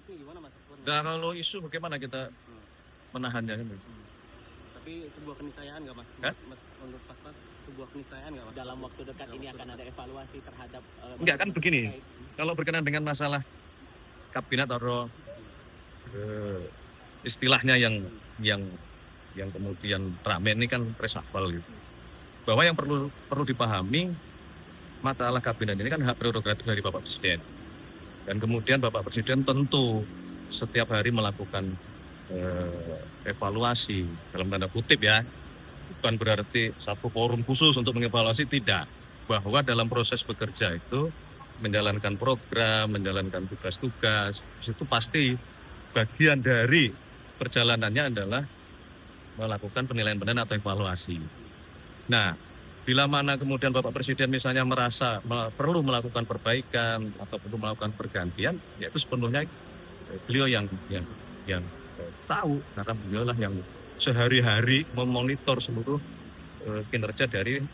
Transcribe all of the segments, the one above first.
nih gimana Mas? Nah, kalau isu bagaimana kita menahannya? Tapi sebuah keniscayaan nggak Mas? Hah? Mas menurut Pas sebuah keniscayaan nggak Mas? Dalam waktu dekat ini akan ada evaluasi terhadap Enggak, kan begini. Kalau berkenaan dengan masalah kabinet atau istilahnya yang kemudian rame ini kan reshuffle gitu. Bahwa yang perlu dipahami, masalah kabinet ini kan hak prerogatif dari Bapak Presiden. Dan kemudian Bapak Presiden tentu setiap hari melakukan evaluasi dalam tanda kutip ya. Bukan berarti satu forum khusus untuk mengevaluasi, tidak. Bahwa dalam proses bekerja itu menjalankan program, menjalankan tugas-tugas, itu pasti bagian dari perjalanannya adalah melakukan penilaian atau evaluasi. Nah, bila mana kemudian Bapak Presiden misalnya merasa perlu melakukan perbaikan atau perlu melakukan pergantian, ya itu sepenuhnya beliau yang tahu, karena beliau lah yang sehari-hari memonitor seluruh kinerja dari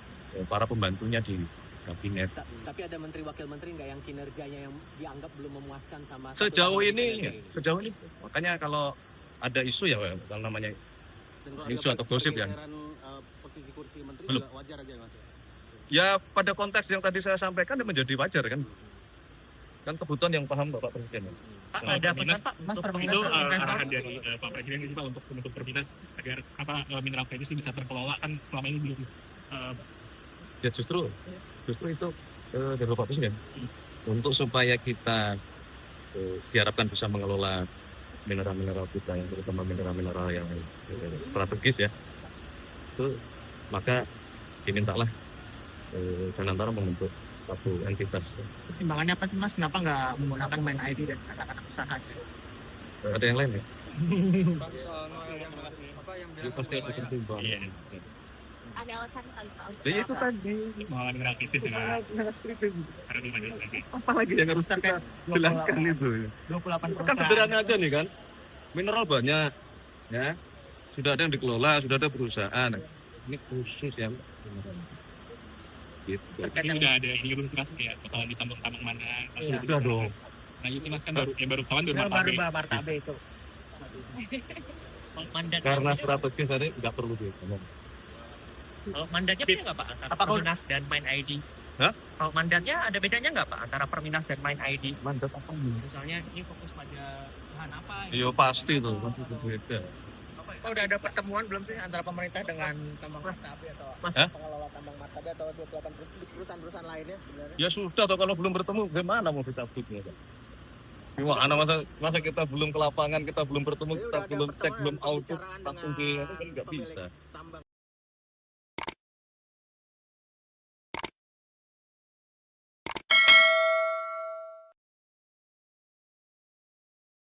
para pembantunya di kabinet. Tapi ada menteri wakil menteri nggak yang kinerjanya yang dianggap belum memuaskan sama Sejauh ini, makanya kalau ada isu ya, kalau namanya isu atau gosip ya. Posisi kursi menteri Belum. juga wajar aja Mas. Ya pada konteks yang tadi saya sampaikan menjadi wajar kan. Kan kebutuhan yang paham Bapak Presiden. Pak, ada pesan Pak untuk itu arahan dari Pak Presiden sih Pak untuk Perminas agar mineral kritis bisa terkelola, kan selama ini belum. Ya justru itu dari Bapak Presiden untuk supaya kita diharapkan bisa mengelola mineral-mineral kita yang terutama mineral-mineral yang strategis ya, itu maka dimintalah Danantara membentuk satu entitas. Pertimbangannya apa sih Mas? Kenapa nggak menggunakan main ID dan kata-kata usaha? Ada yang lain ya? Apa yang Ya, pasti ada pertimbangan. Iya. Ada alasan kali Pak untuk Jadi itu tadi. Mengalami mineral kritis ya. Karena belum ada lagi. Apalagi yang harus kita jelaskan itu. 28%. Kan sederhana aja nih kan. Mineral banyak, ya. Sudah ada yang dikelola, sudah ada perusahaan. Ini khusus yang gitu. Ini udah ada ini belum jelas ya total di tambang-tambang mana. Sudah dong. Nah, Yusi Mas kan baru kawan baru Martabe itu. Karena strategis tadi nggak perlu diomong. Kalau mandatnya beda nggak Pak antara Perminas dan Main ID? Hah? Kalau mandatnya ada bedanya nggak Pak antara Perminas dan Main ID? Mandat apa nih? Misalnya ini fokus pada bahan apa? Iya pasti tuh, pasti beda. Oh, udah ada pertemuan belum sih antara pemerintah dengan tambang Martabe atau Hah? pengelola tambang Martabe atau 28 perusahaan-perusahaan lainnya sebenarnya? Ya sudah tuh, kalau belum bertemu gimana mau dicabutnya Pak? Gimana masa kita belum ke lapangan, kita belum bertemu, kita belum cek, belum audit langsung di itu kan nggak bisa. Tambang